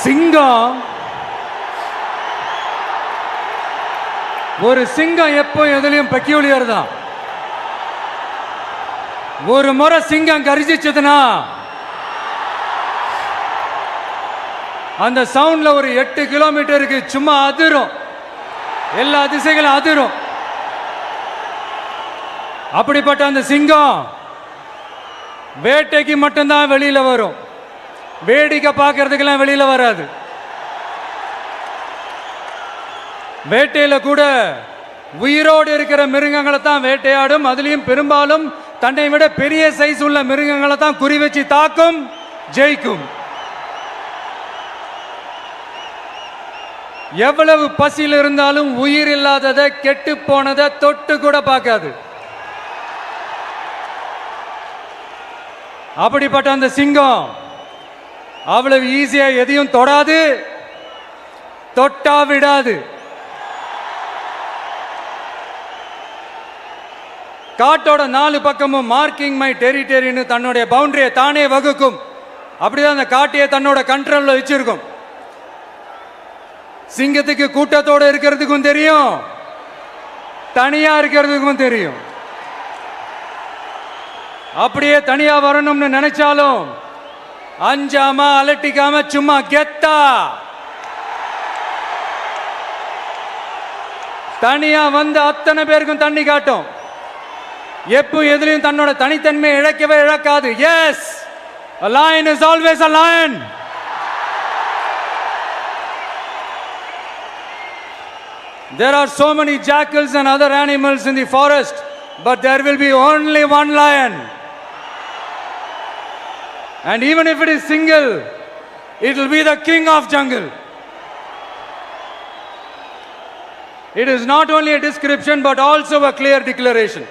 சிங்கம் ஒரு சிங்கம் எப்போ எதுலையும் பெக்யூலியர் தான். ஒரு முறை சிங்கம் கரிச்சிச்சதுன்னா அந்த சவுண்ட்ல ஒரு 8 கிலோமீட்டருக்கு சும்மா அதிரும், எல்லா திசைகளும் அதிரும். அப்படிப்பட்ட அந்த சிங்கம் வேட்டைக்கு மட்டும்தான் வெளியில வரும், வேடிக்கை பார்க்கறதுக்கெல்லாம் வெளியில வராது. வேட்டையில கூட உயிரோடு இருக்கிற மிருகங்களை தான் வேட்டையாடும். அதுலயும் பெரும்பாலும் தன்னை விட பெரிய சைஸ் உள்ள மிருகங்களை தான் குறி வச்சு தாக்கும், ஜெயிக்கும். எவ்வளவு பசியில் இருந்தாலும் உயிர் இல்லாததை, கெட்டு போனதை தொட்டு கூட பார்க்காது. அப்படிப்பட்ட அந்த சிங்கம் அவ்வளவு ஈஸியா எதையும் தொடாது, தொட்டா விடாது. காட்டோட 4 பக்கமும் மார்க்கிங் மை டெரிட்டரின்னு தன்னுடைய பவுண்டரியை தானே வகுக்கும். அப்படிதான் அந்த காட்டையே தன்னோட கண்ட்ரோல்ல வச்சிருக்கும். சிங்கத்துக்கு கூட்டத்தோட இருக்கிறதுக்கும் தெரியும், தனியா இருக்கிறதுக்கும் தெரியும். அப்படியே தனியா வரணும்னு நினைச்சாலும் அஞ்சாம அலட்டிக்காம சும்மா கெத்தா தனியா வந்து அத்தனை பேருக்கும் தண்ணி காட்டும். எப்போ எதுலையும் தன்னோட தனித்தன்மையை இழக்கவே இழக்காது. Yes, a lion is always a lion. There are so many jackals and other animals in the forest, but there will be only one lion. And even if it is single, it will be the king of jungle. It is not only a description but also a clear declaration.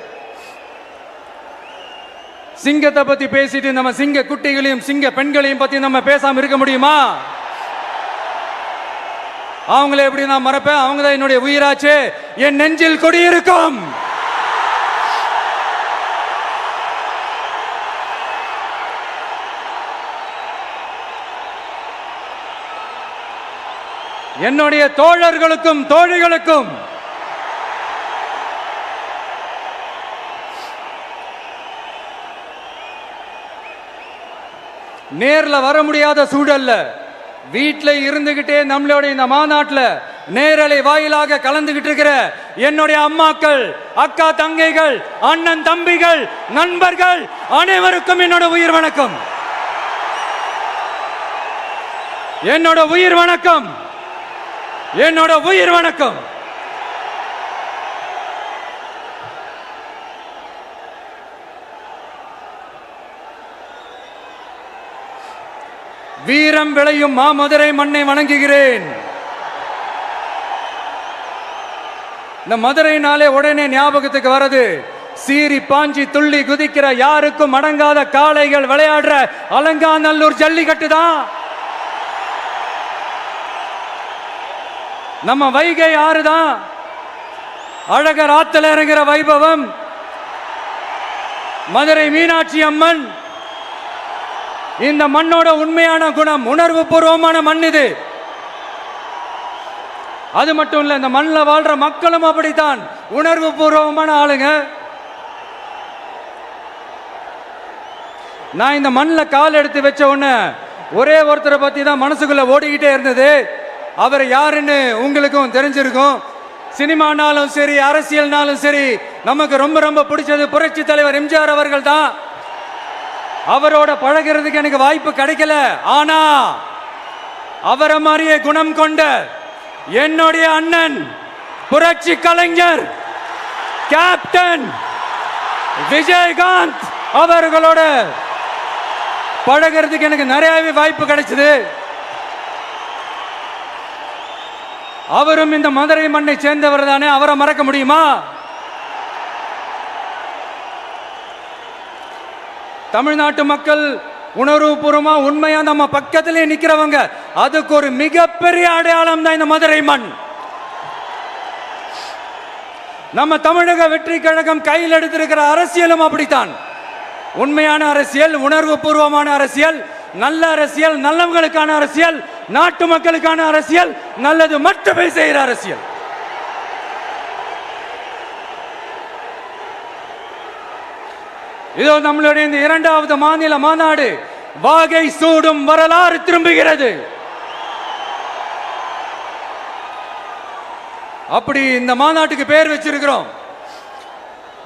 சிங்கத்தை பத்தி பேசிட்டு நம்ம சிங்க குட்டிகளையும் சிங்க பெண்களையும் பத்தி நம்ம பேசாம இருக்க முடியுமா? அவங்கள எப்படி நான் மறப்பேன்? அவங்க தான் என்னுடைய உயிராச்சே, என் நெஞ்சில் குடியிருக்கும். என்னுடைய தோழர்களுக்கும் தோழிகளுக்கும் நேர்ல வர முடியாத சூழல்ல வீட்டில் இருந்துகிட்டே நம்மளோட இந்த மாநாட்டில் நேரலை வாயிலாக கலந்துகிட்டு இருக்கிற என்னுடைய அம்மாக்கள், அக்கா தங்கைகள், அண்ணன் தம்பிகள், நண்பர்கள் அனைவருக்கும் என்னோட உயிர் வணக்கம். என்னோட உயிர் வணக்கம், என்னோட உயிர் வணக்கம். வீரம் விளையும் மாமதுரை மண்ணை வணங்குகிறேன். இந்த மதுரைனாலே உடனே ஞாபகத்துக்கு வரது சீறி பாஞ்சி துள்ளி குதிக்கிற யாருக்கும் அடங்காத காளைகள் விளையாடுற அலங்காநல்லூர் ஜல்லிக்கட்டு தான். நம்ம வைகை ஆறுதான் அழகர் ஆத்துல இறங்குற வைபவம். மதுரை மீனாட்சி அம்மன் இந்த மண்ணோட உண்மையான குணம், உணர்வு பூர்வமான மண் இது. அது மட்டும் இல்ல, இந்த மண்ணில் வாழ்ற மக்களும் அப்படித்தான் உணர்வு பூர்வமான ஆளுங்க. நான் இந்த மண்ணில் கால் எடுத்து வச்ச உடனே ஒரே ஒருத்தரை பத்தி தான் மனசுக்குள்ள ஓடிக்கிட்டே இருந்தது. அவர் யாருன்னு உங்களுக்கும் தெரிஞ்சிருக்கும். சினிமானாலும் சரி, அரசியல்னாலும் சரி, நமக்கு ரொம்ப ரொம்ப பிடிச்சது புரட்சி தலைவர் எம்ஜிஆர் அவர்கள் தான். அவரோட பழகிறதுக்கு எனக்கு வாய்ப்பு கிடைக்கல. ஆனா அவரை மாதிரியே குணம் கொண்ட என்னுடைய அண்ணன் புரட்சி கலைஞர் கேப்டன் விஜயகாந்த் அவர்களோட பழகிறதுக்கு எனக்கு நிறையவே வாய்ப்பு கிடைச்சது. அவரும் இந்த மதுரை மண்ணை சேர்ந்தவர் தானே, அவரை மறக்க முடியுமா? தமிழ்நாட்டு மக்கள் உணர்வுபூர்வமா உண்மையா நம்ம பக்கத்திலே நிக்கிறவங்க, அதுக்கு ஒரு மிகப்பெரிய அடையாளம் தான் இந்த மதுரை மண். நம்ம தமிழக வெற்றி கழகம் கையில் எடுத்திருக்கிற அரசியலும் அப்படித்தான். உண்மையான அரசியல், உணர்வு பூர்வமான அரசியல், நல்ல அரசியல், நல்லவங்களுக்கான அரசியல், நாட்டு மக்களுக்கான அரசியல், நல்லது மட்டுமே செய்கிற அரசியல். இதோ நம்மளுடைய இந்த இரண்டாவது மாநில மாநாடு வாகை சூடும் வரலாறு திரும்புகிறது. அப்படி இந்த மாநாட்டுக்கு பேர் வச்சிருக்கிறோம்.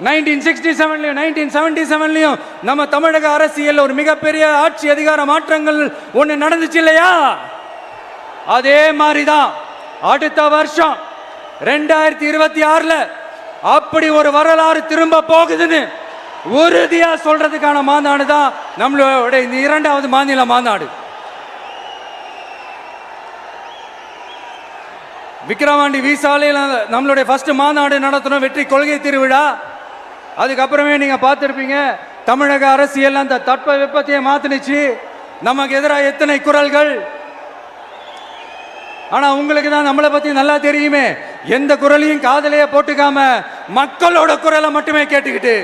1967லயும் 1977லயும் நம்ம தமிழக அரசியல் ஒரு மிகப்பெரிய ஆட்சி அதிகார மாற்றங்கள் ஒண்ணு நடந்துச்சு இல்லையா? அதே மாதிரிதான் அடுத்த வருஷம் 2026ல அப்படி ஒரு வரலாறு திரும்ப போகுதுன்னு உறுதியா சொல்றதுக்கான மாநாடு தான் நம்மளோட இந்த இரண்டாவது மாநில மாநாடு. விக்கிரவாண்டி விசாலையில் நம்மளுடைய ஃபர்ஸ்ட் மாநாடு நடத்தணும், வெற்றி கொள்கை திருவிழா. அதுக்கப்புறமே நீங்க பார்த்திருப்பீங்க, தமிழக அரசியல் அந்த தட்ப வெப்பத்தையே மாத்தினுச்சு. நமக்கு எதிராக எத்தனை குரல்கள். ஆனா உங்களுக்கு தான் நம்மளை பத்தி நல்லா தெரியுமே, எந்த குரலையும் காதலையே போட்டுக்காம மக்களோட குரலை மட்டுமே கேட்டுக்கிட்டு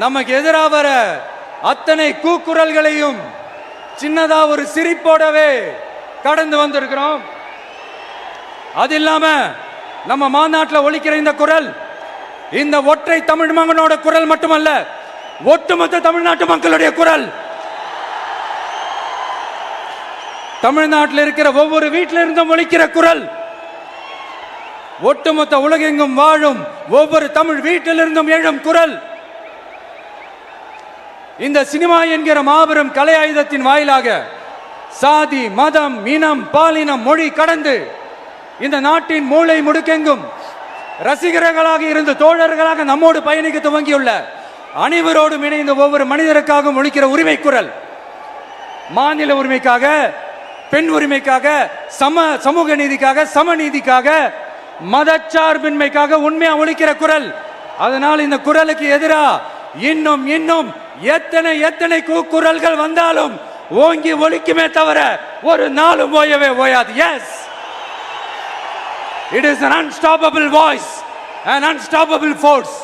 நமக்கு எதிராக வர அத்தனை கூக்குரல்களையும் சின்னதா ஒரு சிரிப்போடவே கடந்து வந்திருக்கிறோம். அது இல்லாம நம்ம மாநாட்டில் ஒலிக்கிற இந்த குரல் இந்த ஒற்றை தமிழ் மகனோட குரல் மட்டுமல்ல, ஒட்டுமொத்த தமிழ்நாட்டு மக்களுடைய குரல். தமிழ்நாட்டில் இருக்கிற ஒவ்வொரு வீட்டில இருந்தும் ஒலிக்கிற குரல், ஒட்டுமொத்த உலகெங்கும் வாழும் ஒவ்வொரு தமிழ் வீட்டிலிருந்தும் எழும் குரல். இந்த சினிமா என்கிற மாபெரும் கலை ஆயுதத்தின் வாயிலாக சாதி, மதம், இனம், பாலினம், மொழி கடந்து இந்த நாட்டின் மூளை முடுக்கெங்கும் ரசிகர்களாக இருந்து தோழர்களாக நம்மோடு பயணிக்க துவங்கியுள்ள அனைவரோடும் இணைந்த ஒவ்வொரு மனிதருக்காகவும் ஒலிக்கிற உரிமை குரல். மாநில உரிமைக்காக, பெண் உரிமைக்காக, சமூக நீதிக்காக, சமநீதிக்காக, மதச்சார்பின்மைக்காக உண்மையா ஒலிக்கிற குரல். அதனால் இந்த குரலுக்கு எதிராக இன்னும் இன்னும் எத்தனை எத்தனை குரல்கள் வந்தாலும் ஓங்கி ஒலிக்குமே தவிர ஒரு நாளும் ஓயவே ஓயாது. Yes, it is an unstoppable voice, an unstoppable force.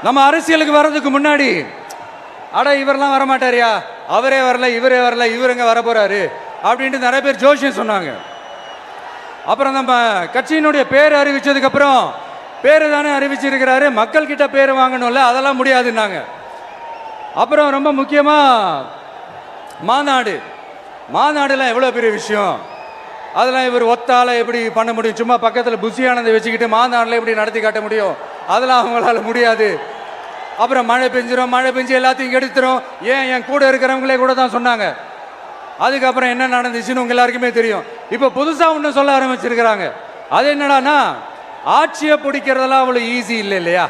நம்ம அரசியலுக்கு வர்றதுக்கு முன்னாடி அட இவரெல்லாம் வரமாட்டாரியா, அவரே வரல, இவரே வரல, இவருங்க வர போறாரு அப்படின்ட்டு நிறைய பேர் ஜோஷியம் சொன்னாங்க. அப்புறம் நம்ம கட்சியினுடைய பேர் அறிவிச்சதுக்கு அப்புறம் பேரு தானே அறிவிச்சிருக்கிறாரு, மக்கள் கிட்ட பேர் வாங்கணும்ல, அதெல்லாம் முடியாதுன்னாங்க. அப்புறம் ரொம்ப முக்கியமா மாநாடுலாம் எவ்வளோ பெரிய விஷயம், அதெல்லாம் இவர் ஒத்தால எப்படி பண்ண முடியும், சும்மா பக்கத்தில் புசியானதை வச்சுக்கிட்டு மாநாட்டில் எப்படி நடத்தி காட்ட முடியும், அதெல்லாம் அவங்களால முடியாது. அப்புறம் மழை பெஞ்சு எல்லாத்தையும் எடுத்துரும். ஏன் என் கூட இருக்கிறவங்களே கூட தான் சொன்னாங்க. அதுக்கப்புறம் என்ன நடந்துச்சுன்னு உங்க எல்லாருக்குமே தெரியும். இப்போ புதுசாக ஒன்று சொல்ல ஆரம்பிச்சிருக்கிறாங்க. அது என்னடானா, ஆட்சியை பிடிக்கிறதெல்லாம் அவ்வளோ ஈஸி இல்லை இல்லையா.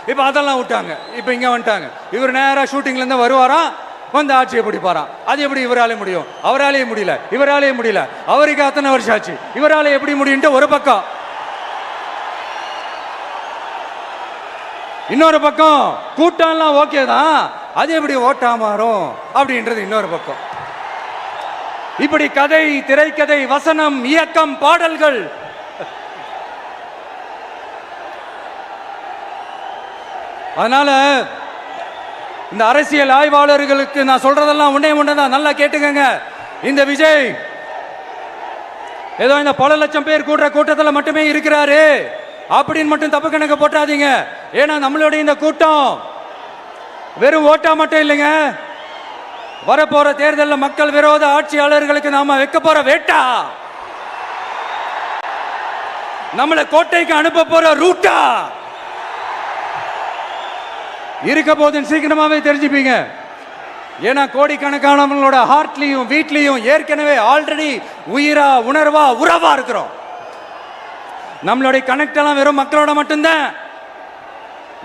இப்போ அதெல்லாம் விட்டாங்க, இப்போ இங்கே வந்துட்டாங்க. இவர் நேராக ஷூட்டிங்லேருந்து வருவாராம், வந்து ஆட்சியை பிடிப்பாராம். அது எப்படி இவராலே முடியும், அவராலே முடியல, இவராலே முடியல, அவருக்கு அத்தனை வருஷம் ஆச்சு, இவராலே எப்படி முடியும்ட்டு ஒரு பக்கம். இன்னொரு பக்கம் கூட்டம்லாம் ஓகே தான், அது எப்படி ஓட்டா மாறும் அப்படின்றது இன்னொரு பக்கம். இப்படி கதை, திரைக்கதை, வசனம், இயக்கம், பாடல்கள், அதனால இந்த அரசியல் ஆய்வாளர்களுக்கு நான் சொல்றதெல்லாம் ஒன்னேதான், நல்லா கேட்டுக்கங்க. இந்த விஜய் ஏதோ இந்த பல லட்சம் பேர் கூடுற கூட்டத்தில் மட்டுமே இருக்கிறாரு அப்படின்னு மட்டும் தப்பு கணக்கு போட்டாதீங்க. ஏன்னா நம்மளுடைய இந்த கூட்டம் வெறும் ஓட்டா மட்டும் இல்லைங்க, வரப்போற தேர்தலில் மக்கள் விரோத ஆட்சியாளர்களுக்கு நாம வைக்க போற வேட்டா, நம்மளை கோட்டைக்கு அனுப்ப போற ரூட்டா இருக்க போதுன்னு சீக்கிரமாவே தெரிஞ்சுப்பீங்க. ஏன்னா கோடிக்கணக்கானவங்களோட ஹார்ட்லயும் வீட்லயும் ஏற்கனவே ஆல்ரெடி உயிரா, உணர்வா, உறவா இருக்கிறோம். நம்மளுடைய கனெக்ட் எல்லாம் வெறும் மக்களோட மட்டும்தான்.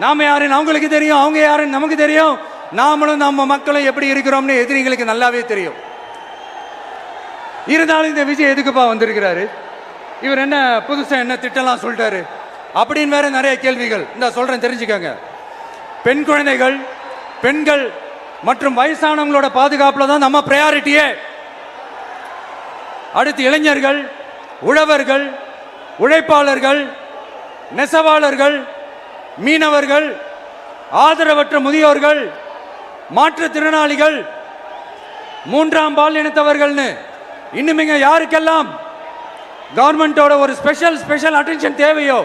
நாம யாருன்னு அவங்களுக்கு தெரியும், அவங்க யாருன்னு நமக்கு தெரியும். நாமளும் நம்ம மக்களும் எப்படி இருக்கிறோம்னு எதிரிகளுக்கு நல்லாவே தெரியும். இருந்தாலும் இந்த விஜய் எதுக்குப்பா வந்திருக்கிறாரு, இவர் என்ன புதுசா என்ன திட்டம்லாம் சொல்லிட்டாரு அப்படின்னு வேற நிறைய கேள்விகள். இந்த சொல்றேன் தெரிஞ்சுக்கங்க. பெண் குழந்தைகள், பெண்கள் மற்றும் வயசானவங்களோட பாதுகாப்புல தான் நம்ம பிரையாரிட்டியே. அடுத்து இளைஞர்கள், உழவர்கள், உழைப்பாளர்கள், நெசவாளர்கள், மீனவர்கள், ஆதரவற்ற முதியோர்கள், மாற்றுத்திறனாளிகள், மூன்றாம் பால் இனத்தவர்கள்னு இன்னும் இங்க யாருக்கெல்லாம் கவர்மெண்டோட ஒரு ஸ்பெஷல் அட்டென்ஷன் தேவையோ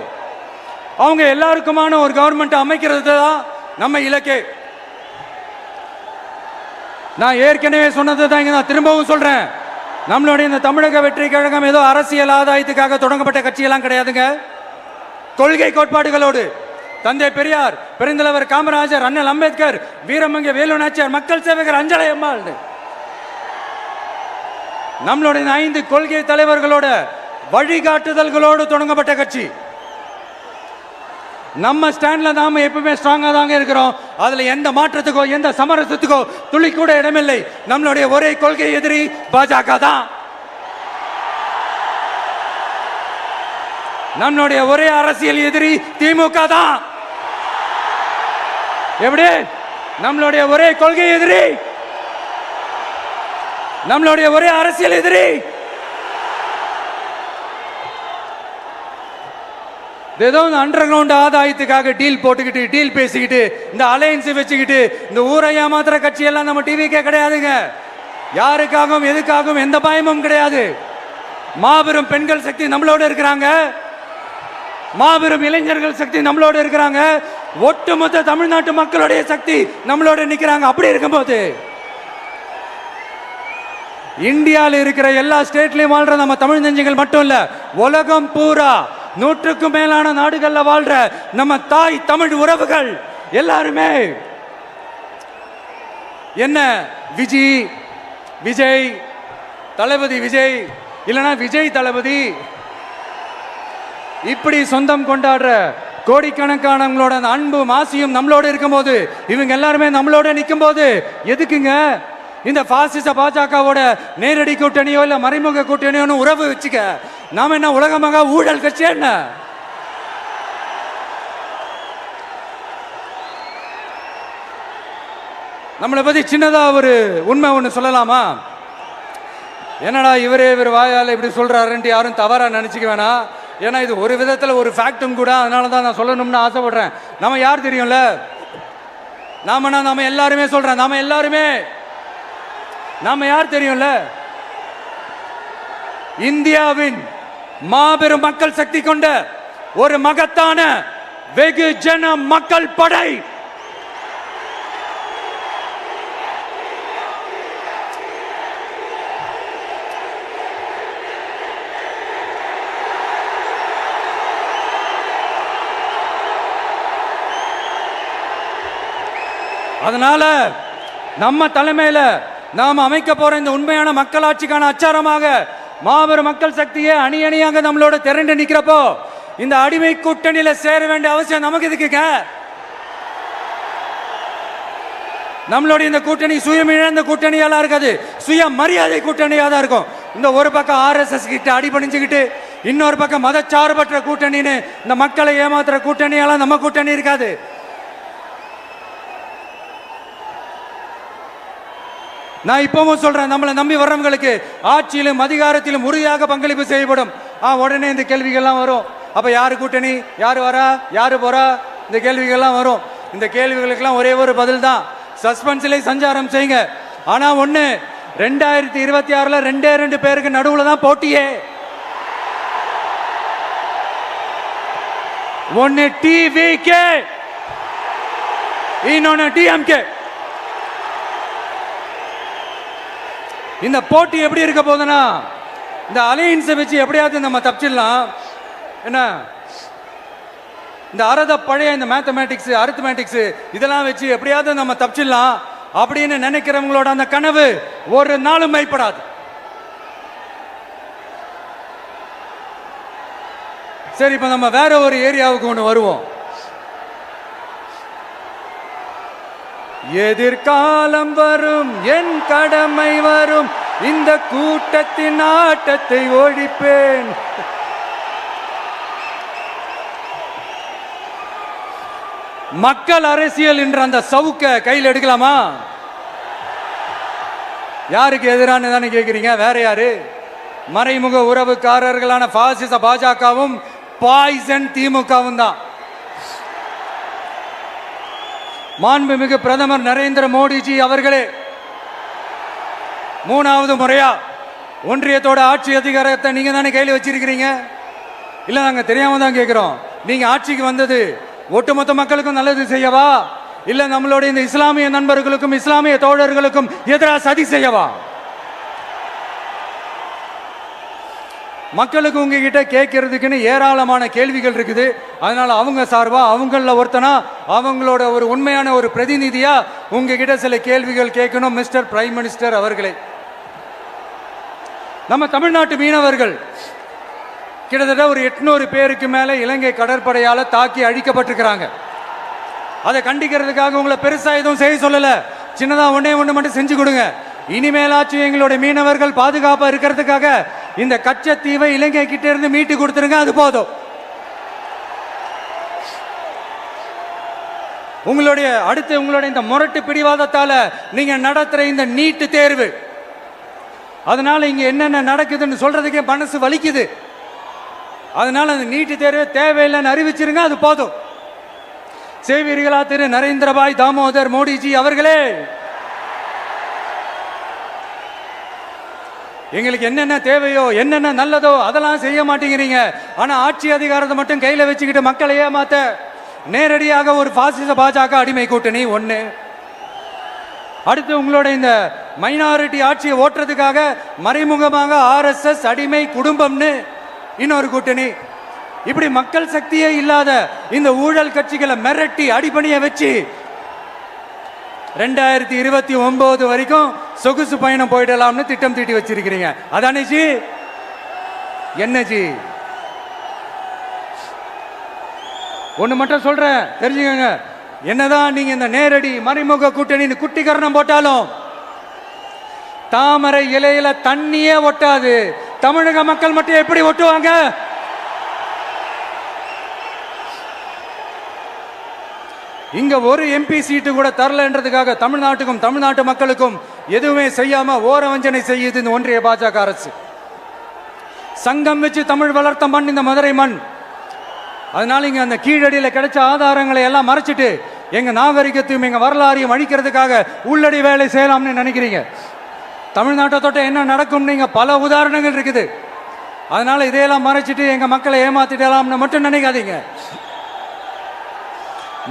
அவங்க எல்லாருக்குமான ஒரு கவர்மெண்ட் அமைக்கிறது தான் நம்ம இலக்கே. நான் ஏற்கனவே சொன்னது தான் இங்க நான் திரும்பவும் சொல்றேன். நம்மளுடைய இந்த தமிழக வெற்றி கழகம் ஏதோ அரசியல் ஆதாயத்துக்காக தொடங்கப்பட்ட கட்சியெல்லாம் கிடையாதுங்க. கொள்கை கோட்பாடுகளோடு தந்தை பெரியார், பெருந்தலைவர் காமராஜர், அண்ணல் அம்பேத்கர், வீரமங்க வேலு நாச்சியார், மக்கள் சேவகர் அஞ்சலை அம்மாள், நம்மளுடைய 5 கொள்கை தலைவர்களோட வழிகாட்டுதல்களோடு தொடங்கப்பட்ட கட்சி. நம்ம ஸ்டாண்ட்ல நாம எப்பவுமே ஸ்ட்ராங்கா தாங்க இருக்கிறோம். அதுல எந்த மாற்றத்துக்கோ எந்த சமரசத்துக்கோ துளி கூட இடமில்லை. நம்மளுடைய ஒரே கொள்கை எதிரி பாஜக தான். நம்மளுடைய ஒரே அரசியல் எதிரி திமுக தான். எப்படி? நம்மளுடைய ஒரே கொள்கை எதிரி, நம்மளுடைய ஒரே அரசியல் எதிரி ஏதோ அண்டர் கிரவுண்ட் ஆதாயத்துக்காக டீல் போட்டுக்கிட்டு டீல் பேசிக்கிட்டு இந்த அலையன்ஸ் வச்சுக்கிட்டு இந்த ஊரை ஏமாத்துற கட்சி எல்லாம் நம்ம டிவிக்கே கிடையாதுங்க. யாருக்காகவும் எதுக்காகவும் எந்த பயமும் கிடையாது. மாபெரும் பெண்கள் சக்தி நம்மளோட இருக்கிறாங்க, மாபெரும் இளைஞர்கள் சக்தி நம்மளோட இருக்கிறாங்க, ஒட்டுமொத்த தமிழ்நாட்டு மக்களுடைய சக்தி நம்மளோட நிக்கிறாங்க. அப்படி இருக்கும்போது இந்தியாவில் இருக்கிற எல்லா ஸ்டேட்லயும் வாழ்ற நம்ம தமிழ் நெஞ்சங்கள் மட்டும் இல்ல, உலகம் பூரா 100க்கும் மேலான நாடுகள்ல வாழ்ற நம்ம தாய் தமிழ் உறவுகள் எல்லாருமே என்ன விஜய் தளபதி விஜய் இல்லனா விஜய் தளபதி இப்படி சொந்தம் கொண்டாடுற கோடிக்கணக்கானவங்களோட அன்பு மாசியும் நம்மளோட இருக்கும்போது, இவங்க எல்லாருமே நம்மளோட நிற்கும் போது எதுக்குங்க இந்த பாசிச பாஜகவோட நேரடி கூட்டணியோ இல்ல மறைமுக கூட்டணியோ உறவு வச்சுக்க? நாம என்ன உலகமாக ஊழல் கட்சி? என்ன நம்மளை பத்தி சின்னதா ஒரு உண்மை ஒண்ணு சொல்லலாமா? என்னடா இவர் வாயால இப்படி சொல்றாருன்ட்டு யாரும் தவறா நினைச்சுக்க வேணாம். ஏன்னா இது ஒரு விதத்துல ஒரு ஃபேக்டும் கூட. அதனாலதான் நான் சொல்லணும்னு ஆசைப்படுறேன். நம்ம யார் தெரியும்ல? நாம எல்லாருமே சொல்றேன். நாம யார் தெரியும்ல? இந்தியாவின் மாபெரும் மக்கள் சக்தி கொண்ட ஒரு மகத்தான வெகுஜன மக்கள் படை. அதனால நம்ம தலைமையில நாம் அமைக்க போற இந்த உண்மையான மக்களாட்சிக்கான அச்சாரமாக மாபெரும் மக்கள் சக்தியை அணி அணியாக நம்மளோட திரண்டு நிக்கிறப்போ இந்த அடிமை கூட்டணியில சேர வேண்டிய அவசியம் நமக்கு இருக்குங்க. நம்மளுடைய இந்த கூட்டணி சுயமிழந்த கூட்டணியால இருக்காது, சுய மரியாதை கூட்டணியா தான் இருக்கும். இந்த ஒரு பக்கம் RSS கிட்ட அடிபணிஞ்சுக்கிட்டு, இன்னொரு பக்கம் மதச்சார்பற்ற கூட்டணின்னு இந்த மக்களை ஏமாத்துற கூட்டணியால நம்ம கூட்டணி இருக்காது. நான் இப்பவும் சொல்றேன், நம்மளை நம்பி வர்றவங்களுக்கு ஆட்சியிலும் அதிகாரத்திலும் உறுதியாக பங்களிப்பு செய்யப்படும். உடனே இந்த கேள்விகள்லாம் வரும். அப்ப யாரு கூட்டணி, யாரு வரா, யாரு போறா, இந்த கேள்விகள்லாம் வரும். இந்த கேள்விகளுக்கெல்லாம் ஒரே ஒரு பதில் தான், சஸ்பென்ஸ்ல சஞ்சாரம் செய்யுங்க. ஆனா ஒண்ணு, 2026 2 பேருக்கு நடுவுல தான் போட்டியே. ஒன்னு TVK, இன்னொன்னு DMK. இந்த போட்டி எப்படி இருக்க போதுன்னா, இந்த அலையன்ஸை வச்சு எப்படியாவது நம்ம தப்பிச்சிடலாம். என்ன இந்த பழைய இந்த மேத்தமேட்டிக்ஸ் அரித்மேட்டிக்ஸ் இதெல்லாம் வச்சு எப்படியாவது நம்ம தப்பிச்சிடலாம் அப்படின்னு நினைக்கிறவங்களோட அந்த கனவு ஒரு நாளும் மைப்படாது. சரி, இப்ப நம்ம வேற ஒரு ஏரியாவுக்கு ஒன்று வருவோம். எதிர்காலம் வரும், என் கடமை வரும், இந்த கூட்டத்தின் ஆட்டத்தை ஒழிப்பேன். மக்கள் அரசியல் என்ற அந்த சவுக்க கையில் எடுக்கலாமா? யாருக்கு எதிரான தானே கேட்கிறீங்க? வேற யாரு? மறைமுக உறவுக்காரர்களான பாசிச பாஜகவும் பாய்சன் திமுகவும் தான். மாண்புமிகு பிரதமர் நரேந்திர மோடிஜி அவர்களே, 3வது முறையா ஒன்றியத்தோட ஆட்சி அதிகாரத்தை நீங்க தானே கையில் வச்சிருக்கிறீங்க. இல்ல நாங்க தெரியாம தான் கேட்கிறோம். நீங்க ஆட்சிக்கு வந்தது ஒட்டுமொத்த மக்களுக்கும் நல்லது செய்யவா, இல்ல நம்மளுடைய இந்த இஸ்லாமிய நண்பர்களுக்கும் இஸ்லாமிய தோழர்களுக்கும் எதிராக சதி செய்யவா? மக்களுக்கு உங்ககிட்ட கேட்கறதுக்குன்னு ஏராளமான கேள்விகள் இருக்குது. அதனால அவங்க சார்பா அவங்கள ஒருத்தனா அவங்களோட ஒரு உண்மையான ஒரு பிரதிநிதியா உங்ககிட்ட சில கேள்விகள் கேட்கணும். மிஸ்டர் பிரைம் மினிஸ்டர் அவர்களே, நம்ம தமிழ்நாட்டு மீனவர்கள் கிட்டத்தட்ட ஒரு 800 பேருக்கு மேல இலங்கை கடற்படையால தாக்கி அழிக்கப்பட்டிருக்கிறாங்க. அதை கண்டிக்கிறதுக்காக உங்களை பெருசா எதுவும் செய்ய சொல்லல, சின்னதா ஒண்ணே ஒண்ணு மட்டும் செஞ்சு கொடுங்க. இனிமேலாச்சும் எங்களுடைய மீனவர்கள் பாதுகாப்பா இருக்கிறதுக்காக இந்த கச்சத்தீவை இலங்கை கிட்ட இருந்து மீட்டு கொடுத்துருங்க, அது போதும். உங்களுடைய இந்த முரட்டு பிடிவாதத்தால நீங்க நடத்துற இந்த நீட்டு தேர்வு, அதனால இங்க என்னென்ன நடக்குதுன்னு சொல்றதுக்கே மனசு வலிக்குது. அதனால அந்த நீட்டு தேர்வு தேவையில்லைன்னு அறிவிச்சிருங்க, அது போதும். செய்வீர்களா திரு நரேந்திரபாய் தாமோதர் மோடிஜி அவர்களே? எங்களுக்கு என்னென்ன தேவையோ என்னென்ன நல்லதோ அதெல்லாம் செய்ய மாட்டேங்கிறீங்க. ஆனா ஆட்சி அதிகாரத்தை மட்டும் கையில வச்சுக்கிட்டு மக்களை ஏமாத்த நேரடியாக ஒரு பாசிச பாஜக அடிமை கூட்டணி ஒண்ணு. அடுத்து உங்களோட இந்த மைனாரிட்டி ஆட்சியை ஓட்டுறதுக்காக மறைமுகமாக RSS அடிமை குடும்பம்னு இன்னொரு கூட்டணி. இப்படி மக்கள் சக்தியே இல்லாத இந்த ஊழல் கட்சிகளை மிரட்டி அடிபணிய வச்சு 2029 வரைக்கும் சொகுசு பயணம் போயிடலாம்னு திட்டம் தீட்டி வச்சிருக்கிறீங்க. அதானே ஜி? என்ன ஜி? ஒண்ணு மட்டும் சொல்றேன், தெரிஞ்சுக்கங்க. என்னதான் நீங்க இந்த நேரடி மறைமுக கூட்டணி குட்டிகரணம் போட்டாலும் தாமரை இலையில தண்ணியே ஒட்டாது. தமிழக மக்கள் மட்டும் எப்படி ஒட்டுவாங்க? இங்க ஒரு MP சீட்டு கூட தரலன்றதுக்காக தமிழ்நாட்டுக்கும் தமிழ்நாட்டு மக்களுக்கும் எதுவுமே செய்யாம ஓரவஞ்சனை செய்யுது இந்த ஒன்றிய பாஜக அரசு. சங்கம் வச்சு தமிழ் வளர்த்த மண் இந்த மதுரை மண். அதனால இங்க அந்த கீழடியில கிடைச்ச ஆதாரங்களை எல்லாம் மறைச்சிட்டு எங்க நாகரிகத்தையும் எங்க வரலாறையும் அழிக்கிறதுக்காக உள்ளடி வேலை செய்யலாம்னு நினைக்கிறீங்க. தமிழ்நாட்டை தொட்ட என்ன நடக்கும் நீங்க பல உதாரணங்கள் இருக்குது. அதனால இதையெல்லாம் மறைச்சிட்டு எங்க மக்களை ஏமாத்திடலாம்னு மட்டும் நினைக்காதீங்க.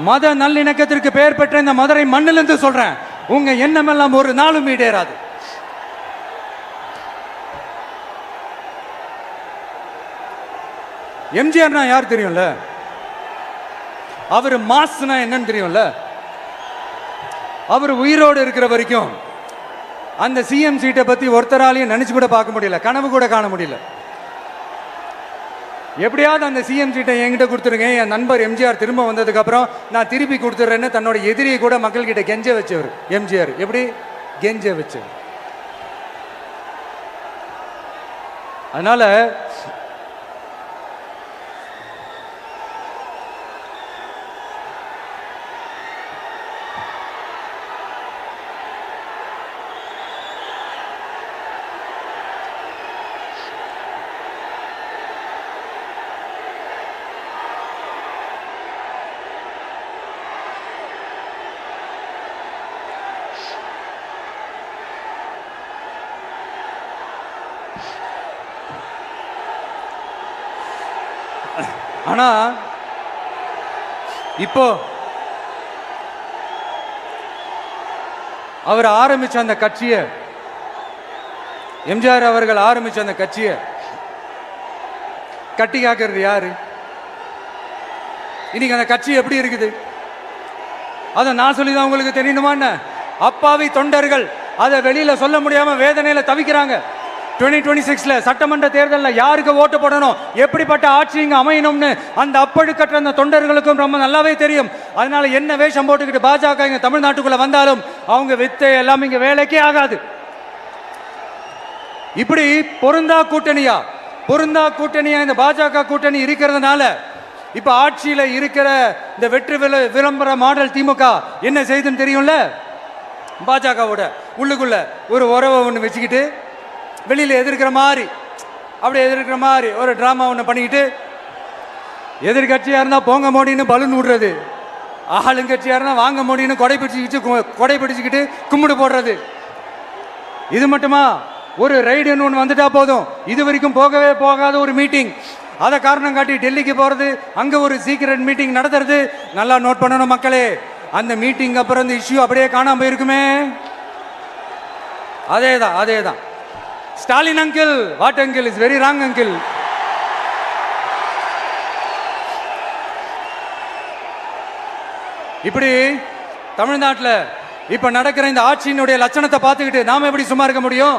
மத நல்லிணக்கத்திற்கு பெயர் பெற்ற இந்த மதுரை மண்ணிலிருந்து சொல்றேன், உங்க எண்ணமெல்லாம் ஒரு நாளும் ஈடேறாது. எம்ஜிஆர்னா யார் தெரியும்ல? அவர் மாஸ்னா என்னன்னு தெரியும்ல? அவர் உயிரோடு இருக்கிற வரைக்கும் அந்த சிஎம் சீட்டை பத்தி ஒருத்தராலையும் நினைச்சு கூட பார்க்க முடியல, கனவு கூட காண முடியல. எப்படியாவது அந்த சிஎம் சீட்டை என்கிட்ட கொடுத்துருங்க, என் நண்பர் எம்ஜிஆர் திரும்ப வந்ததுக்கு அப்புறம் நான் திருப்பி கொடுத்துட்றேன்னு தன்னோட எதிரியை கூட மக்கள் கிட்ட கெஞ்ச வச்சவர் எம்ஜிஆர். எப்படி கெஞ்ச வச்சவர்? அதனால ஆனா இப்போ அவர் ஆரம்பிச்ச அந்த கட்சியை, எம்ஜிஆர் அவர்கள் ஆரம்பிச்ச அந்த கட்சியை கட்டி காக்கிறது யாரு? இன்னைக்கு அந்த கட்சி எப்படி இருக்குது அதை நான் சொல்லிதான் உங்களுக்கு தெரியணுமா? அப்பாவி தொண்டர்கள் அதை வெளியில சொல்ல முடியாம வேதனையில தவிக்கிறாங்க. 2026 சட்டமன்ற தேர்தலில் யாருக்கு ஓட்டு போடணும், எப்படிப்பட்ட ஆட்சி இங்க அமையணும்னு அந்த அப்பழுக்கற்ற அந்த தொண்டர்களுக்கும் ரொம்ப நல்லாவே தெரியும். அதனால என்ன வேஷம் போட்டுக்கிட்டு பாஜக இங்க தமிழ்நாட்டுக்குள்ள வந்தாலும் அவங்க வித்தை எல்லாம் இங்க வேலைக்கே ஆகாது. இப்படி பொருந்தா கூட்டணியா இந்த பாஜக கூட்டணி இருக்கிறதுனால இப்ப ஆட்சியில இருக்கிற இந்த வெற்றி விளம்பர மாடல் திமுக என்ன செய்யுதுன்னு தெரியும்ல? பாஜகவோட உள்ளுக்குள்ள ஒரு உறவை ஒன்று வச்சுக்கிட்டு வெளியில எதிர்க்கிற மாதிரி ஒரு டிராமா ஒன்று பண்ணிக்கிட்டு எதிர்கட்சியா இருந்தா போங்க மோடின்னு பலூன் விடுறது, ஆளுங்கட்சியா இருந்தா வாங்க முடியும்னு கொடை பிடிச்சுக்கிட்டு கும்பிடு போடுறது. இது மட்டுமா? ஒரு ரைடுன்னு ஒன்று வந்துட்டா போதும், இது வரைக்கும் போகவே போகாத ஒரு மீட்டிங், அதை காரணம் காட்டி டெல்லிக்கு போறது, அங்க ஒரு சீக்ரெட் மீட்டிங் நடத்துறது. நல்லா நோட் பண்ணணும் மக்களே, அந்த மீட்டிங் அப்புறம் இந்த இஷ்யூ அப்படியே காணாம போயிருக்குமே. அதேதான். Stalin uncle, what uncle is very wrong uncle. இப்படி தமிழ்நாட்டில் இப்ப நடக்கிற இந்த ஆட்சியினுடைய லட்சணத்தை பார்த்துக்கிட்டு நாம எப்படி சும்மா இருக்க முடியும்?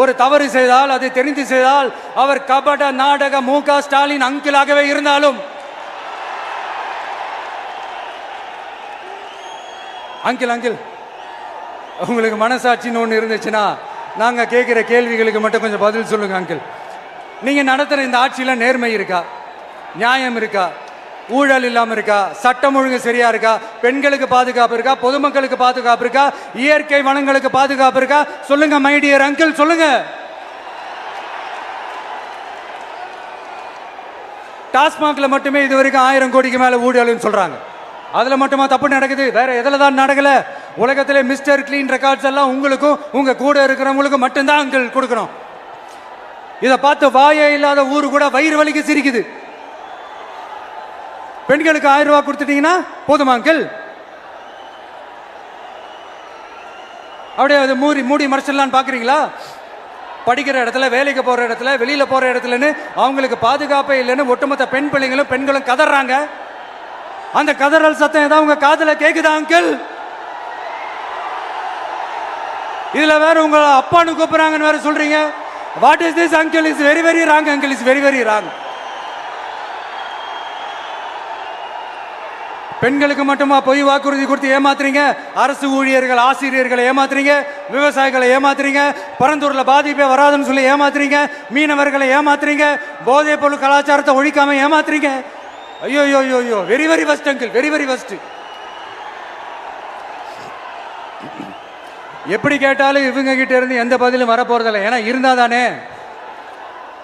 ஒரு தவறு செய்தால், அதை தெரிந்து செய்தால், அவர் கபட நாடக மு.க. ஸ்டாலின் அங்கிளாகவே இருந்தாலும், அங்கிள் உங்களுக்கு மனசாட்சின்னு ஒன்று இருந்துச்சுன்னா நாங்க கேட்கிற கேள்விகளுக்கு மட்டும் கொஞ்சம் பதில் சொல்லுங்க அங்கிள். நீங்க நடத்துற இந்த ஆட்சியில நேர்மை இருக்கா? நியாயம் இருக்கா? ஊழல் இல்லாம இருக்கா? சட்டம் ஒழுங்கு சரியா இருக்கா? பெண்களுக்கு பாதுகாப்பு இருக்கா? பொதுமக்களுக்கு பாதுகாப்பு இருக்கா? இயற்கை வளங்களுக்கு பாதுகாப்பு இருக்கா? சொல்லுங்க மை டியர் அங்கிள், சொல்லுங்க. டாஸ்மாக்ல மட்டுமே இது வரைக்கும் 1000 கோடிக்கு மேல ஊழல்னு சொல்றாங்க. அதுல மட்டுமா தப்பு நடக்குது? வேற எதுல தான் நடக்கல? உலகத்திலே மிஸ்டர் கிளீன் ரெக்கார்ட்ஸ் எல்லாம் உங்களுக்கும் உங்க கூட இருக்கிறவங்களுக்கும் மட்டும்தான் அங்கிள் கொடுக்கணும். இதை பார்த்து வாயே இல்லாத ஊரு கூட வயிறு வலிக்கு சிரிக்குது. பெண்களுக்கு 1000 ரூபாய் கொடுத்துட்டீங்கன்னா போதுமா அங்கிள்? அப்படியே அது மூடி மறைச்சிடலான்னு பாக்குறீங்களா? படிக்கிற இடத்துல, வேலைக்கு போற இடத்துல, வெளியில போற இடத்துலன்னு அவங்களுக்கு பாதுகாப்பே இல்லைன்னு ஒட்டுமொத்த பெண்களும் கதறாங்க. அந்த கதறல் சத்தம் ஏதாவது உங்க காதுல கேக்குதா அங்கிள்? இதுல வேற உங்க அப்பான்னு கூப்பிடுறாங்கன்னு வேற சொல்றீங்க. What is this uncle? Is very very wrong uncle, is very very wrong. பெண்களுக்கு மட்டுமா பொய் வாக்குறுதி கொடுத்து ஏமாத்துறீங்க? அரசு ஊழியர்கள், ஆசிரியர்களை ஏமாத்துறீங்க, விவசாயிகளை ஏமாத்துறீங்க, பரந்தூர்ல பாதிப்பே வராதுன்னு சொல்லி ஏமாத்துறீங்க, மீனவர்களை ஏமாத்துறீங்க, போதைப் பொருள் கலாச்சாரத்தை ஒழிக்காம ஏமாத்துறீங்க. ஐயோ very very first uncle, very very first. எப்படி கேட்டாலும் இவங்க கிட்ட இருந்து எந்த பதிலும் வரப்போறதில்லை. ஏன்னா இருந்தா தானே.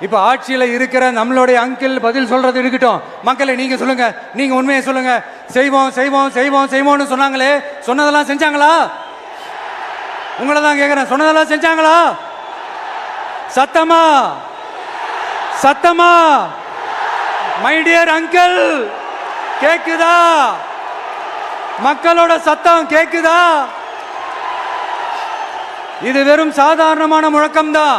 இப்ப ஆட்சியில இருக்கிற நம்மளுடைய அங்கிள் பதில் சொல்றது இருக்கட்டும். மக்களை நீங்க சொல்லுங்க, நீங்க உண்மையை சொல்லுங்க. செய்வோம்னு சொன்னாங்களே, சொன்னதெல்லாம் செஞ்சாங்களா? உங்களை தான் கேட்கிறேன், சொன்னதெல்லாம் செஞ்சாங்களா? சத்தமா மை டியர் அங்கிள், கேக்குதா? மக்களோட சத்தம் கேக்குதா? இது வெறும் சாதாரணமான முழக்கம் தான்.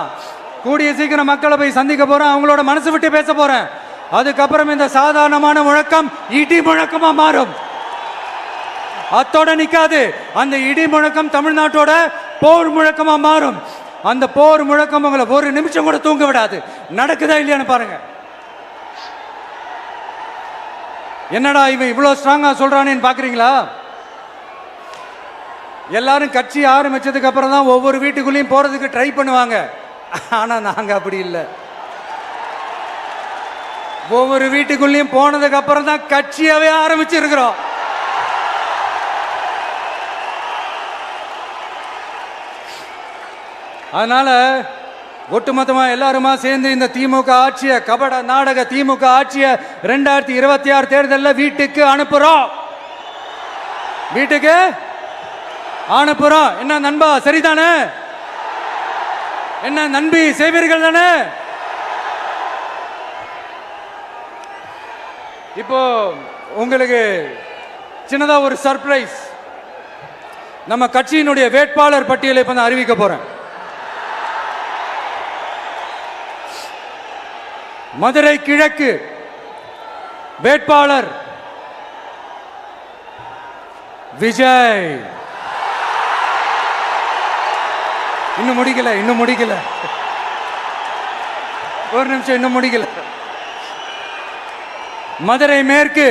கூடிய சீக்கிரம் மக்களை போய் சந்திக்க போறேன், அவங்களோட மனசு விட்டு பேச போறேன். அதுக்கப்புறம் இந்த சாதாரணமான முழக்கம் இடி முழக்கமா மாறும். அத்தோட நிக்காது. அந்த இடி முழக்கம் தமிழ்நாட்டோட போர் முழக்கமா மாறும். அந்த போர் முழக்கம் உங்களை ஒரு நிமிஷம் கூட தூங்க விடாது. நடக்குதா இல்லையான்னு பாருங்க. என்னடா இவன் இவ்வளவு ஸ்ட்ராங்கா சொல்றானேன்னு பாக்குறீங்களா? எல்லாரும் கட்சி ஆரம்பிச்சதுக்கு அப்புறம் தான் ஒவ்வொரு வீட்டுக்குள்ளேயும் போறதுக்கு ட்ரை பண்ணுவாங்க. ஆனா நாங்க அப்படி இல்லை. ஒவ்வொரு வீட்டுக்குள்ளேயும் போனதுக்கு அப்புறம் தான் கட்சியாவே ஆரம்பிச்சிருக்கிறோம். அதனால ஒட்டுமொத்தமா எல்லாருமா சேர்ந்து இந்த திமுக ஆட்சியை, கபட நாடக திமுக ஆட்சியை 2026 தேர்தலில் வீட்டுக்கு அனுப்புறோம். வீட்டுக்கு அனுப்புறோம். என்ன நண்பா, சரிதானே? என்ன நண்பி, செய்வீர்கள் தானே? இப்போ உங்களுக்கு சின்னதா ஒரு சர்ப்ரைஸ். நம்ம கட்சியினுடைய வேட்பாளர் பட்டியலை இப்ப அறிவிக்க போறேன். மதுரை கிழக்கு வேட்பாளர் விஜய். இன்னும் முடிக்கல. ஒரு நிமிஷம், இன்னும் முடிக்கல. மதுரை மேற்கு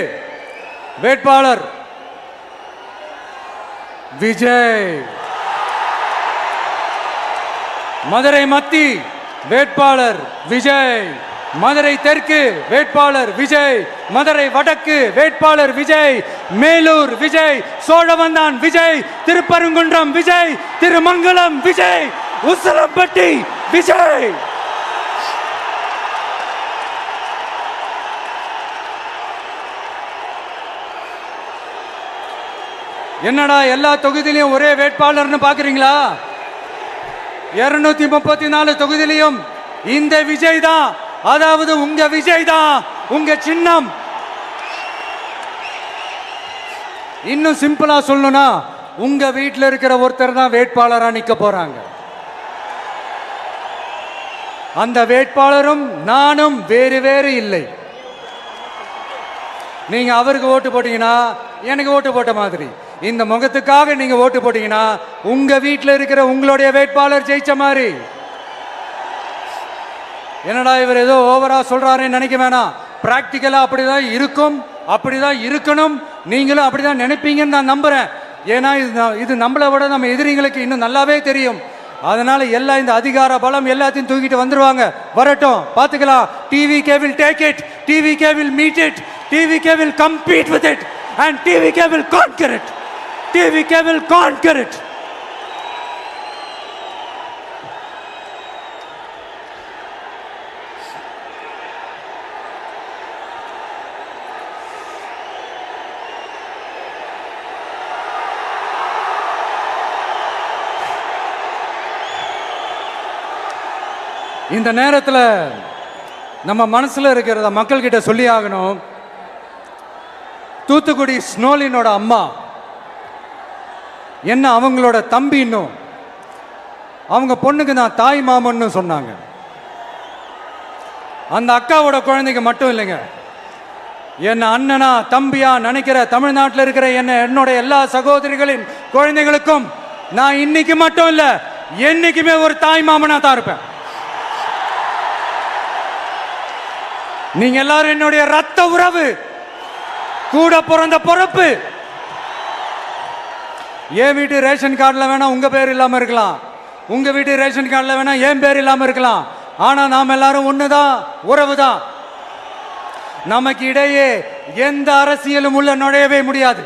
வேட்பாளர் விஜய். மதுரை மத்தி வேட்பாளர் விஜய். மதுரை தெற்கு வேட்பாளர் விஜய். மதுரை வடக்கு வேட்பாளர் விஜய். மேலூர் விஜய். சோழவந்தான் விஜய். திருப்பரங்குன்றம் விஜய். திருமங்கலம் விஜய். உசிலம்பட்டி விஜய். என்னடா எல்லா தொகுதியிலையும் ஒரே வேட்பாளர்னு பாக்குறீங்களா? 234 தொகுதியிலையும் இந்த விஜய் தான், அதாவது உங்க விஜய் தான் உங்க சின்னம். இன்னும் சிம்பிளா சொல்லணும்னா உங்க வீட்டில் இருக்கிற ஒருத்தர் தான் வேட்பாளரா நிக்க போறாங்க. அந்த வேட்பாளரும் நானும் வேறு வேறு இல்லை. நீங்க அவருக்கு ஓட்டு போட்டீங்கன்னா எனக்கு ஓட்டு போட்ட மாதிரி, இந்த முகத்துக்காக நீங்க ஓட்டு போட்டீங்கன்னா உங்க வீட்டில் இருக்கிற உங்களுடைய வேட்பாளர் ஜெயிச்ச மாதிரி. என்னடா இவர் ஏதோ ஓவரா சொல்றாருன்னு நினைக்க வேணாம். பிராக்டிக்கலா அப்படிதான் இருக்கும், அப்படிதான் இருக்கணும். நீங்களும் அப்படிதான் நினைப்பீங்கன்னு நான் நம்புறேன். ஏன்னா இது நம்மளை விட நம்ம எதிரிங்களுக்கு இன்னும் நல்லாவே தெரியும். அதனால எல்லாம் இந்த அதிகார பலம் எல்லாத்தையும் தூக்கிட்டு வந்துருவாங்க. வரட்டும், பார்த்துக்கலாம். TVK will take it, TVK will meet it, TVK will compete with it and TVK will conquer it, TVK will conquer it. இந்த நேரத்தில் நம்ம மனசுல இருக்கிறத மக்கள் கிட்ட சொல்லி ஆகணும். தூத்துக்குடி ஸ்னோலினோட அம்மா என்ன அவங்களோட தம்பி, இன்னும் அவங்க பொண்ணுக்கு நான் தாய் மாமன்னு சொன்னாங்க. அந்த அக்காவோட குழந்தைக்கு மட்டும் இல்லைங்க, என்ன அண்ணனா தம்பியா நினைக்கிற தமிழ்நாட்டில் இருக்கிற என்னோட எல்லா சகோதரிகளின் குழந்தைகளுக்கும் நான் இன்னைக்கு மட்டும் இல்ல, என்னைக்குமே ஒரு தாய் மாமனா தான் இருப்பேன். நீங்க எல்லாரும் என்னுடைய ரத்த உறவு, கூட பிறந்த பொறுப்பு. என் வீட்டு ரேஷன் கார்டில் வேணா உங்க பேர் இல்லாம இருக்கலாம், உங்க வீட்டு ரேஷன் கார்டில் வேணா என் பேர் இல்லாம இருக்கலாம். ஆனா நாம் எல்லாரும் ஒண்ணுதான், உறவு தான். நமக்கு இடையே எந்த அரசியலும் உள்ள நுழையவே முடியாது.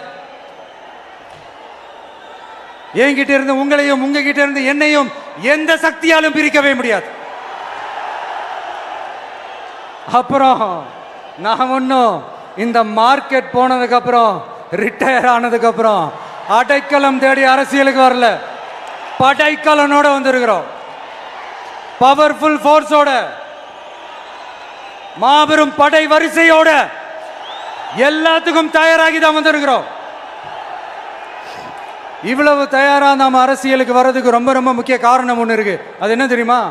என்கிட்ட இருந்து உங்களையும் உங்ககிட்ட இருந்து என்னையும் எந்த சக்தியாலும் பிரிக்கவே முடியாது. அப்புறம் நான் ஒன்றும் இந்த மார்க்கெட் போனதுக்கு அப்புறம் ரிட்டையர் ஆனதுக்கு அப்புறம் அடைக்கலம் தேடி அரசியலுக்கு வரல, படைக்கலனோட வந்திருக்கிறோம். பவர்ஃபுல் ஃபோர்ஸோட, மாபெரும் படை வரிசையோட, எல்லாத்துக்கும் தயாராகி தான் வந்திருக்கிறோம். இவ்வளவு தயாரா நாம அரசியலுக்கு வர்றதுக்கு ரொம்ப ரொம்ப முக்கிய காரணம் ஒன்று இருக்கு. அது என்ன தெரியுமா?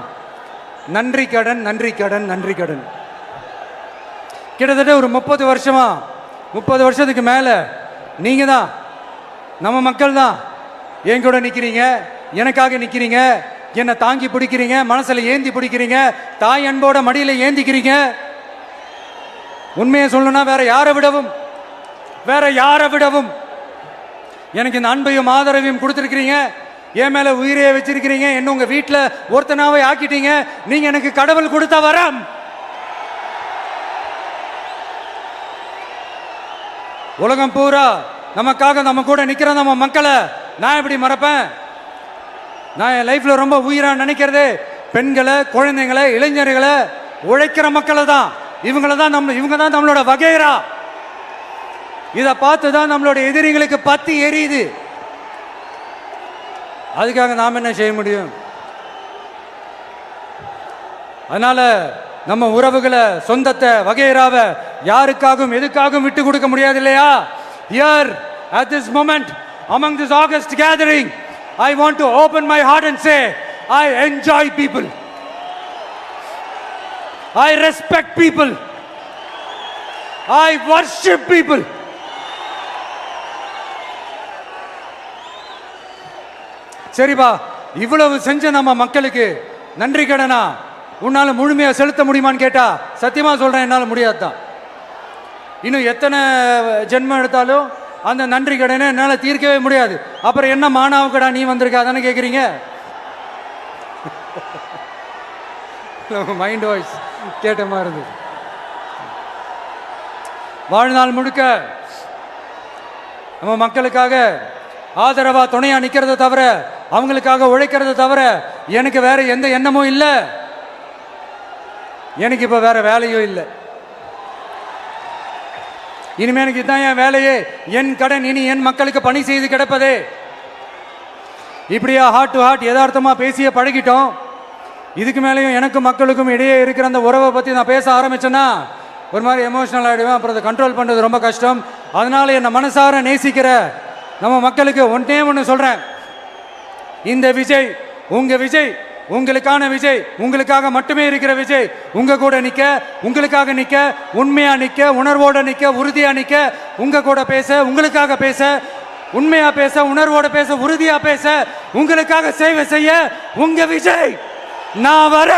நன்றி கடன், நன்றி கடன், நன்றி கடன். கிட்டத்தட்ட ஒரு 30 வருஷமா, 30 வருஷத்துக்கு மேல நீங்க தான், நம்ம மக்கள் தான் என் கூட நிக்கிறீங்க, எனக்காக நிக்கிறீங்க, என்னை தாங்கி பிடிக்கிறீங்க, மனசுல ஏந்தி பிடிக்கிறீங்க, தாய் அன்போட மடியில ஏந்திக்கிறீங்க. உண்மையை சொல்லணும்னா வேற யாரை விடவும் எனக்கு இந்த அன்பையும் ஆதரவையும் கொடுத்துருக்கிறீங்க. என் மேல உயிரையே வச்சிருக்கிறீங்க. என்ன உங்க வீட்டில் ஒருத்தனாவே ஆக்கிட்டீங்க. நீங்க எனக்கு கடவுள் கொடுத்த வரம். உலகம் பூரா நமக்காக நம்ம கூட நிக்கிற நம்ம மக்களை நான் எப்படி மறப்பேன்? நான் என் லைஃப்ல ரொம்ப உயிரா நினைக்கிறதே பெண்களை, குழந்தைங்களை, இளைஞர்களை, உழைக்கிற மக்களை தான். இவங்க தான் நம்மளோட வகைரா. இதை பார்த்து தான் நம்மளோட எதிரிகளுக்கு பத்தி எரியுது. அதுக்காக நாம் என்ன செய்ய முடியும்? அதனால நம்ம உறவுகளை, சொந்தத்தை, வகைராவை யாருக்காகவும் எதுக்காகவும் விட்டு கொடுக்க முடியாது இல்லையா? Here at this moment among this August gathering, I want to open my heart and say I enjoy people, I respect people, I worship people. சரிப்பா, இவ்வளவு செஞ்ச நம்ம மக்களுக்கு நன்றி கடனா உன்னால முழுமையா செலுத்த முடியுமான்னு கேட்டா சத்தியமா சொல்றேன், என்னால முடியாதுதான். இன்னும் எத்தனை ஜென்மம் எடுத்தாலும் அந்த நன்றி கடனை என்னால தீர்க்கவே முடியாது. அப்புறம் என்ன மானாவுக்கடா நீ வந்திருக்கா தானே கேட்குறீங்க? மைண்ட் வாய்ஸ் கேட்ட மாதிரி இருந்தது. வாழ்நாள் முழுக்க நம்ம மக்களுக்காக ஆதரவா துணையா நிக்கிறத தவிர, அவங்களுக்காக உழைக்கிறத தவிர எனக்கு வேற எந்த எண்ணமும் இல்லை. எனக்கு இப்ப வேற வேலையும் இல்லை. இனிமே எனக்கு இதுதான் என் வேலையே, என் கடன் இனி என் மக்களுக்கு பணி செய்து கிடப்பதே. இப்படியா ஹார்ட் டு ஹார்ட் யதார்த்தமா பேசிய பழகிட்டோம். இதுக்கு மேலேயும் எனக்கும் மக்களுக்கும் இடையே இருக்கிற அந்த உறவை பற்றி நான் பேச ஆரம்பிச்சேன்னா ஒரு மாதிரி எமோஷனல் ஆகிடுவேன். அப்புறம் அதை கண்ட்ரோல் பண்ணுறது ரொம்ப கஷ்டம். அதனால என்னை மனசார நேசிக்கிற நம்ம மக்களுக்கு ஒன்றே ஒன்று சொல்கிறேன். இந்த விஜய் உங்கள் விஜய், உங்களுக்கான விஜய், உங்களுக்காக மட்டுமே இருக்கிற விஜய். உங்க கூட நிற்க, உங்களுக்காக நிற்க, உண்மையாக நிற்க, உணர்வோட நிற்க, உறுதியாக நிற்க, உங்க கூட பேச, உங்களுக்காக பேச, உண்மையா பேச, உணர்வோட பேச, உறுதியா பேச, உங்களுக்காக சேவை செய்ய உங்க விஜய் நான் வர.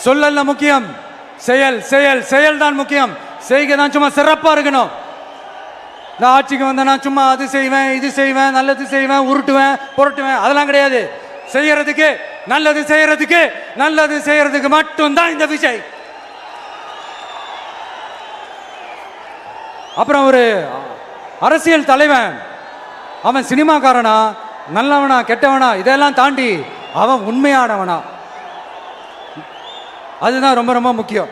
சொல்லல முக்கியம், செயல் செயல் செயல் தான் முக்கியம். செய்கை தான் சும்மா சிறப்பா இருக்கணும். நான் ஆட்சிக்கு வந்தேன், நான் சும்மா அது செய்வேன், இது செய்வேன், நல்லது செய்வேன், உருட்டுவேன், புரட்டுவேன், அதெல்லாம் கிடையாது. செய்யறதுக்கு, நல்லது செய்யறதுக்கு, நல்லது செய்யறதுக்கு மட்டும்தான் இந்த விஜய். அப்புறம் ஒரு அரசியல் தலைவன் அவன் சினிமாக்காரனா, நல்லவனா, கெட்டவனா, இதெல்லாம் தாண்டி அவன் உண்மையானவனா, அதுதான் ரொம்ப ரொம்ப முக்கியம்.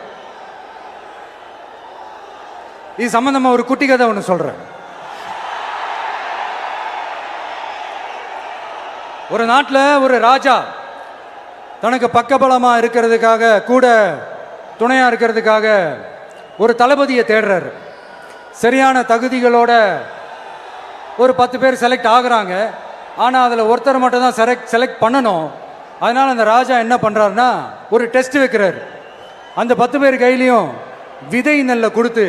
இது சம்பந்தமா ஒரு குட்டி கதை ஒன்று சொல்றேன். ஒரு நாட்டில் ஒரு ராஜா தனக்கு பக்கபலமா இருக்கிறதுக்காக, கூட துணையா இருக்கிறதுக்காக ஒரு தளபதியை தேடுறாரு. சரியான தகுதிகளோட ஒரு 10 பேர் செலக்ட் ஆகுறாங்க. ஆனால் அதில் ஒருத்தர் மட்டும் தான் செலக்ட் பண்ணணும். அதனால் அந்த ராஜா என்ன பண்ணுறாருன்னா ஒரு டெஸ்ட் வைக்கிறார். அந்த 10 பேர் கையிலையும் விதை நெல்லை கொடுத்து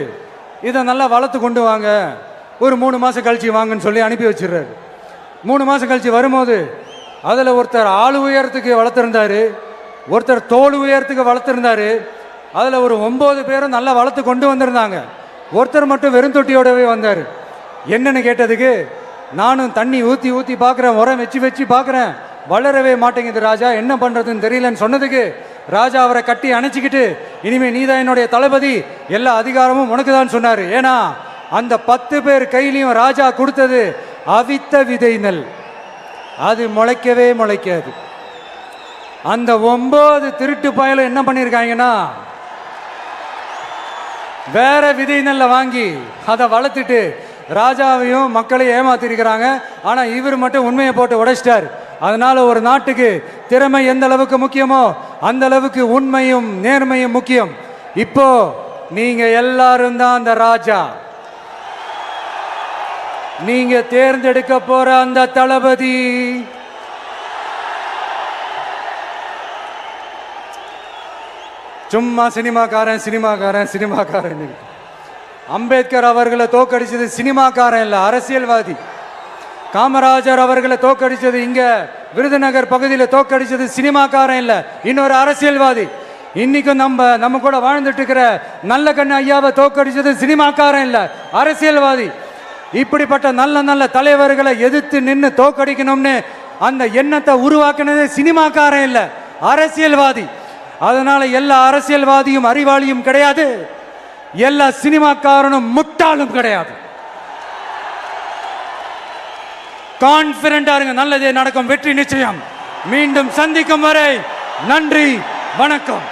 இதை நல்லா வளர்த்து கொண்டு வாங்க, ஒரு 3 மாதம் கழிச்சு வாங்கன்னு சொல்லி அனுப்பி வச்சிடுறாரு. 3 மாதம் கழிச்சு வரும்போது அதில் ஒருத்தர் ஆள் உயரத்துக்கு வளர்த்துருந்தாரு, ஒருத்தர் தோல் உயரத்துக்கு வளர்த்துருந்தாரு. அதில் ஒரு 9 பேரும் நல்லா வளர்த்து கொண்டு வந்திருந்தாங்க. ஒருத்தர் மட்டும் வெறும் தொட்டியோடவே வந்தார். என்னன்னு கேட்டதுக்கு, நானும் தண்ணி ஊற்றி ஊற்றி பார்க்குறேன், உரம் வச்சு வச்சு பார்க்குறேன், வளரவே மாட்டேங்குது ராஜா, என்ன பண்ணுறதுன்னு தெரியலன்னு சொன்னதுக்கு ராஜா அவரை கட்டி அணைச்சிக்கிட்டு, இனிமே நீதான் என்னுடைய தளபதி, எல்லா அதிகாரமும் உனக்கு தான் சொன்னார். ஏன்னா அந்த 10 பேர் கையிலையும் ராஜா கொடுத்தது அவித்த விதை நெல், அது முளைக்கவே முளைக்காது. அந்த 9 திருட்டு பயலும் என்ன பண்ணியிருக்காங்கன்னா வேற விதை நெல்லை வாங்கி அதை வளர்த்துட்டு ராஜாவையும் மக்களையும் ஏமாத்திருக்கிறாங்க. ஆனால் இவர் மட்டும் உண்மையை போட்டு உடைச்சிட்டார். அதனால ஒரு நாட்டுக்கு திறமை எந்த அளவுக்கு முக்கியமோ அந்த அளவுக்கு உண்மையும் நேர்மையும் முக்கியம். இப்போ நீங்க எல்லாரும் தான் அந்த ராஜா. நீங்க தேர்ந்தெடுக்க போற அந்த தளபதி சும்மா சினிமாக்காரன் சினிமாக்காரன் சினிமாக்காரன். அம்பேத்கர் அவர்களை தோக்கடிச்சது சினிமாக்காரன் இல்ல, அரசியல்வாதி. காமராஜர் அவர்களை தோக்கடிச்சது, இங்க விருதுநகர் பகுதியில் தோக்கடிச்சது சினிமாக்காரன் இல்ல, இன்னொரு அரசியல்வாதி. இன்னைக்கும் நம்ம கூட வாழ்ந்துட்டு இருக்கிற நல்ல கண்ணு ஐயாவை தோக்கடிச்சது சினிமாக்காரன் இல்ல, அரசியல்வாதி. இப்படிப்பட்ட நல்ல நல்ல தலைவர்களை எதிர்த்து நின்று தோக்கடிக்கணும்னு அந்த எண்ணத்தை உருவாக்குனது சினிமாக்காரன் இல்ல, அரசியல்வாதி. அதனால எல்லா அரசியல்வாதியும் அறிவாளியும் கிடையாது, எல்லா சினிமாக்காரனும் முட்டாளும் கிடையாது. கான்பிடண்டா இருங்க, நல்லதே நடக்கும், வெற்றி நிச்சயம். மீண்டும் சந்திக்கும் வரை நன்றி, வணக்கம்.